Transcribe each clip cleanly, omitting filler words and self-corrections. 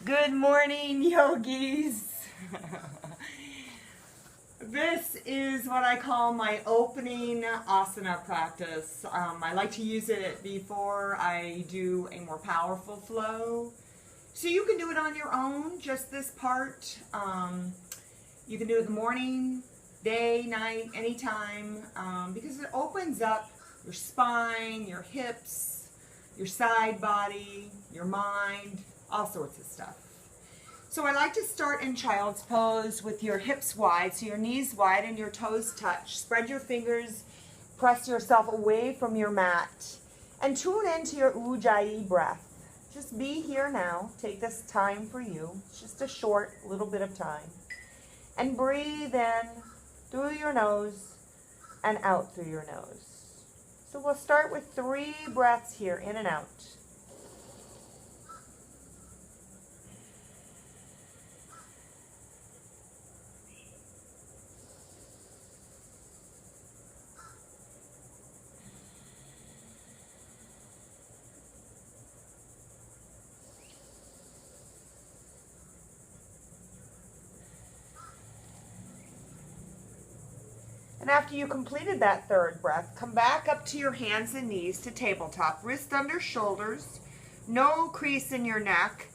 Good morning, yogis. This is what I call my opening asana practice. I like to use it before I do a more powerful flow. So you can do it on your own, just this part. You can do it in the morning, day, night, anytime, because it opens up your spine, your hips, your side body, your mind, all sorts of stuff. So I like to start in child's pose with your hips wide, so your knees wide and your toes touch. Spread your fingers, press yourself away from your mat, and tune into your Ujjayi breath. Just be here now. Take this time for you. It's just a short little bit of time. And breathe in through your nose and out through your nose. So we'll start with 3 breaths here, in and out. And after you completed that 3rd breath, come back up to your hands and knees to tabletop. Wrist under shoulders, no crease in your neck.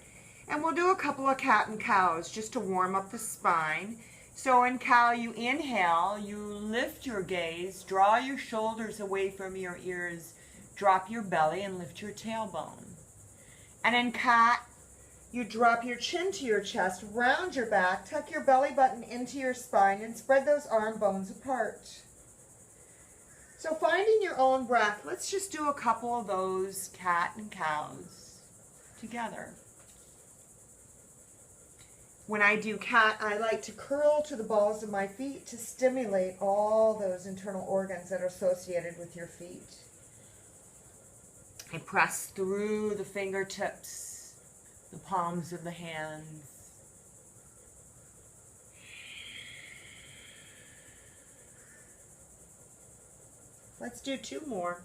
And we'll do a couple of cat and cows just to warm up the spine. So in cow, you inhale, you lift your gaze, draw your shoulders away from your ears, drop your belly and lift your tailbone. And in cat, you drop your chin to your chest, round your back, tuck your belly button into your spine, and spread those arm bones apart. So finding your own breath, let's just do a couple of those cat and cows together. When I do cat, I like to curl to the balls of my feet to stimulate all those internal organs that are associated with your feet. I press through the fingertips, the palms of the hands. Let's do 2 more.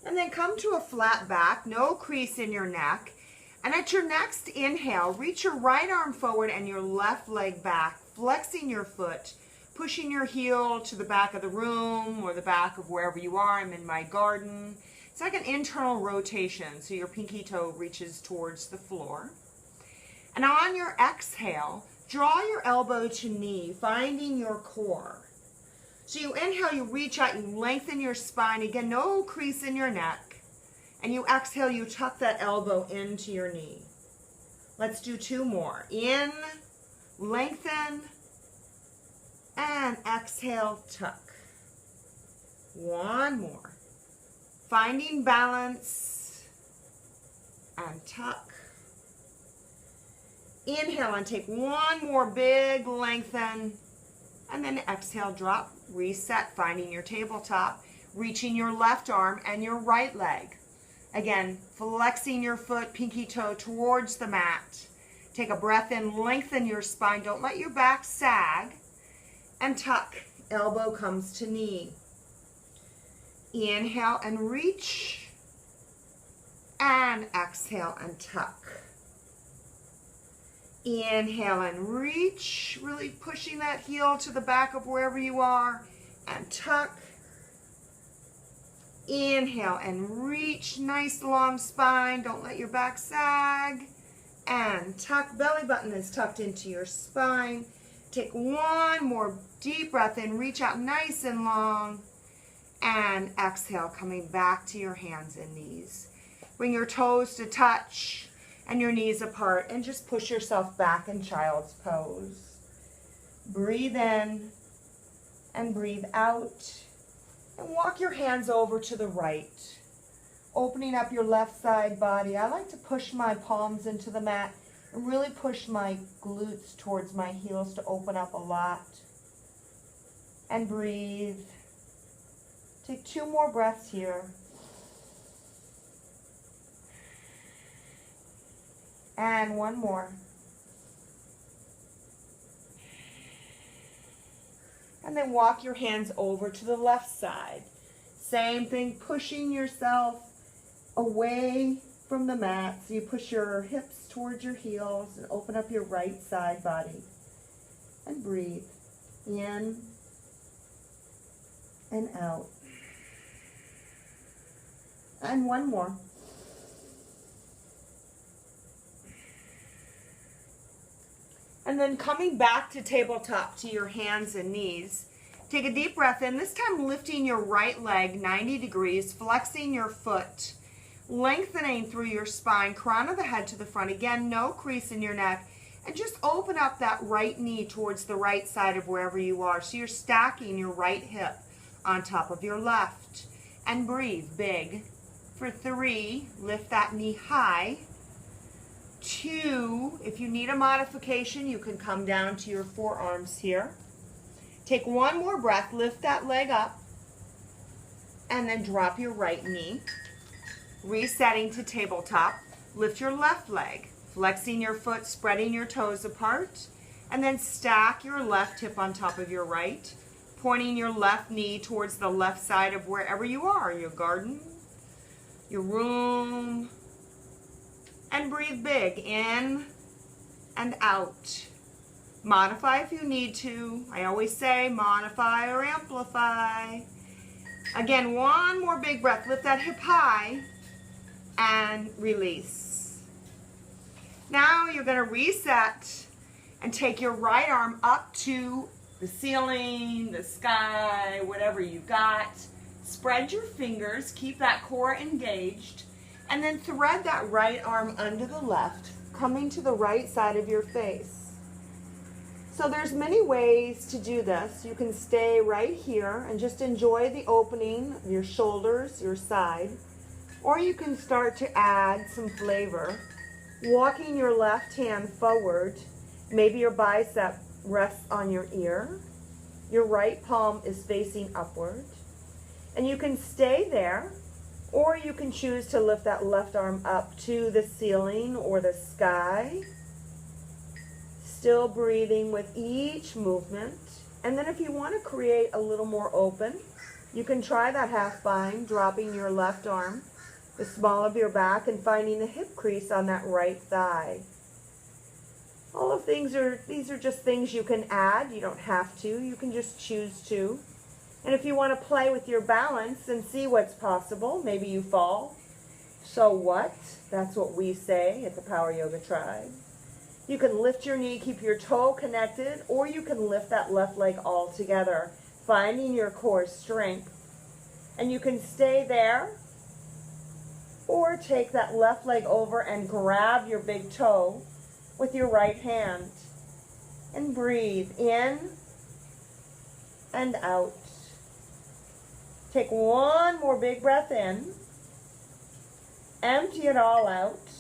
And then come to a flat back, no crease in your neck. And at your next inhale, reach your right arm forward and your left leg back, flexing your foot, pushing your heel to the back of the room or the back of wherever you are. I'm in my garden. It's like an internal rotation, so your pinky toe reaches towards the floor. And on your exhale, draw your elbow to knee, finding your core. So you inhale, you reach out, you lengthen your spine. Again, no crease in your neck. And you exhale, you tuck that elbow into your knee. Let's do 2 more. In, lengthen, and exhale, tuck. 1 more. Finding balance, and tuck. Inhale and take 1 more big lengthen. And then exhale, drop, reset, finding your tabletop, reaching your left arm and your right leg. Again, flexing your foot, pinky toe towards the mat. Take a breath in, lengthen your spine. Don't let your back sag. And tuck, elbow comes to knee. Inhale and reach. And exhale and tuck. Inhale and reach, really pushing that heel to the back of wherever you are, and tuck. Inhale and reach, nice long spine, don't let your back sag, and tuck. Belly button is tucked into your spine. Take 1 more deep breath in, reach out nice and long, and exhale, coming back to your hands and knees. Bring your toes to touch and your knees apart, and just push yourself back in child's pose. Breathe in and breathe out, and walk your hands over to the right, opening up your left side body. I like to push my palms into the mat and really push my glutes towards my heels to open up a lot. And breathe. Take 2 more breaths here. And one more. And then walk your hands over to the left side. Same thing, pushing yourself away from the mat. So you push your hips towards your heels and open up your right side body. And breathe. In and out. And one more. And then coming back to tabletop to your hands and knees, take a deep breath in, this time lifting your right leg 90 degrees, flexing your foot, lengthening through your spine, crown of the head to the front. Again, no crease in your neck. And just open up that right knee towards the right side of wherever you are. So you're stacking your right hip on top of your left. And breathe big. For 3, lift that knee high. 2, if you need a modification, you can come down to your forearms here. Take one more breath, lift that leg up, and then drop your right knee. Resetting to tabletop, lift your left leg, flexing your foot, spreading your toes apart, and then stack your left hip on top of your right, pointing your left knee towards the left side of wherever you are, your garden, your room. And breathe big, in and out. Modify if you need to. I always say modify or amplify. Again, one more big breath. Lift that hip high and release. Now you're going to reset and take your right arm up to the ceiling, the sky, whatever you got. Spread your fingers. Keep that core engaged. And then thread that right arm under the left, coming to the right side of your face. So there's many ways to do this. You can stay right here and just enjoy the opening of your shoulders, your side. Or you can start to add some flavor. Walking your left hand forward, maybe your bicep rests on your ear. Your right palm is facing upward. And you can stay there. Or you can choose to lift that left arm up to the ceiling or the sky. Still breathing with each movement. And then if you want to create a little more open, you can try that half bind, dropping your left arm, the small of your back, and finding the hip crease on that right thigh. All of these are just things you can add. You don't have to. You can just choose to. And if you want to play with your balance and see what's possible, maybe you fall. So what? That's what we say at the Power Yoga Tribe. You can lift your knee, keep your toe connected, or you can lift that left leg all together, finding your core strength. And you can stay there, or take that left leg over and grab your big toe with your right hand. And breathe in and out. Take one more big breath in, empty it all out,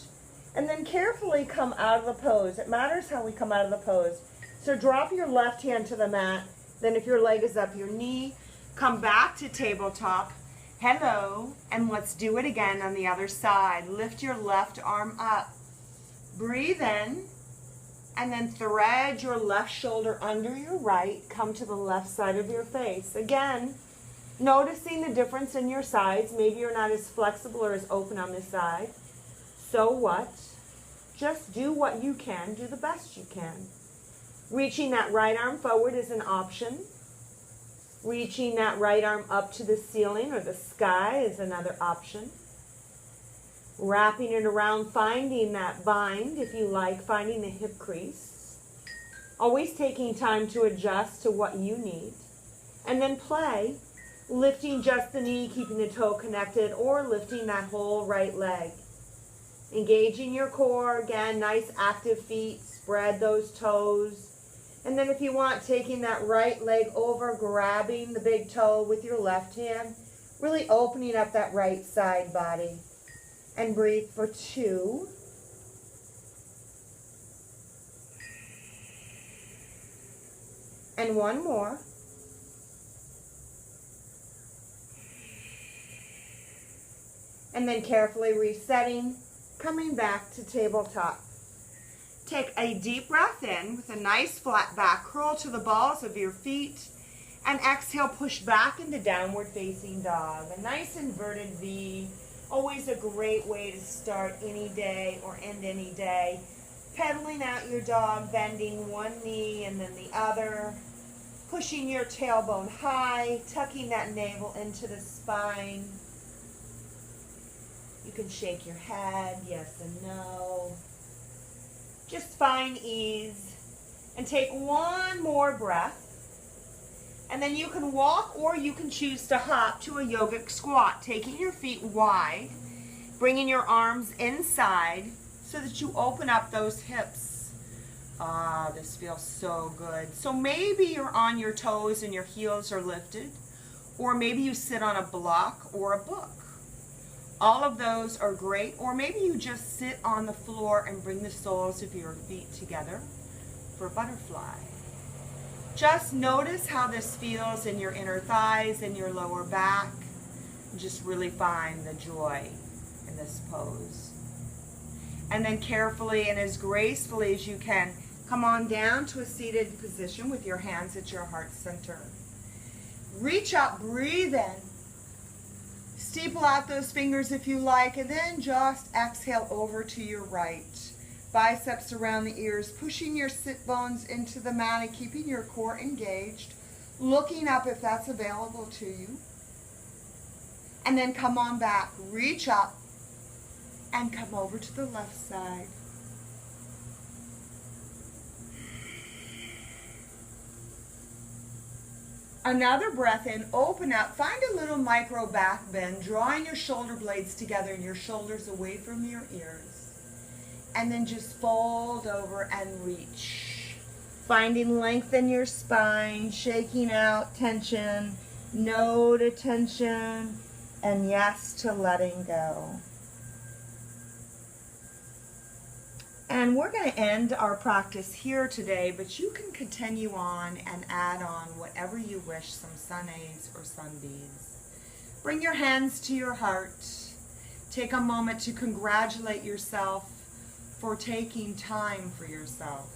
and then carefully come out of the pose. It matters how we come out of the pose. So drop your left hand to the mat, then if your leg is up your knee, come back to tabletop, hello, and let's do it again on the other side. Lift your left arm up, breathe in, and then thread your left shoulder under your right, come to the left side of your face. Again, noticing the difference in your sides. Maybe you're not as flexible or as open on this side. So what? Just do what you can. Do the best you can. Reaching that right arm forward is an option. Reaching that right arm up to the ceiling or the sky is another option. Wrapping it around, finding that bind, if you like, finding the hip crease. Always taking time to adjust to what you need. And then play. Lifting just the knee, keeping the toe connected, or lifting that whole right leg. Engaging your core, again, nice active feet, spread those toes. And then if you want, taking that right leg over, grabbing the big toe with your left hand, really opening up that right side body. And breathe for 2. And one more. And then carefully resetting, coming back to tabletop. Take a deep breath in with a nice flat back curl to the balls of your feet. And exhale, push back into downward facing dog. A nice inverted V. Always a great way to start any day or end any day. Pedaling out your dog, bending one knee and then the other. Pushing your tailbone high, tucking that navel into the spine. You can shake your head, yes and no. Just find ease. And take one more breath. And then you can walk or you can choose to hop to a yogic squat, taking your feet wide, bringing your arms inside so that you open up those hips. Ah, this feels so good. So maybe you're on your toes and your heels are lifted, or maybe you sit on a block or a book. All of those are great, or maybe you just sit on the floor and bring the soles of your feet together for butterfly. Just notice how this feels in your inner thighs and your lower back. Just really find the joy in this pose. And then carefully and as gracefully as you can, come on down to a seated position with your hands at your heart center. Reach up, breathe in. Steeple out those fingers if you like, and then just exhale over to your right. Biceps around the ears, pushing your sit bones into the mat and keeping your core engaged. Looking up if that's available to you. And then come on back, reach up, and come over to the left side. Another breath in, open up, find a little micro back bend, drawing your shoulder blades together and your shoulders away from your ears. And then just fold over and reach. Finding length in your spine, shaking out tension, no to tension, and yes to letting go. And we're going to end our practice here today, but you can continue on and add on whatever you wish, some sun A's or sun B's. Bring your hands to your heart. Take a moment to congratulate yourself for taking time for yourself.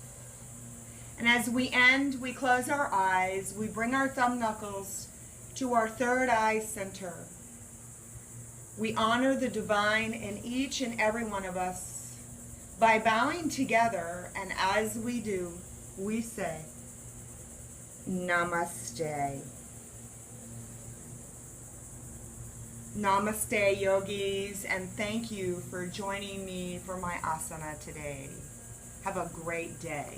And as we end, we close our eyes, we bring our thumb knuckles to our third eye center. We honor the divine in each and every one of us by bowing together, and as we do, we say, Namaste. Namaste, yogis, and thank you for joining me for my asana today. Have a great day.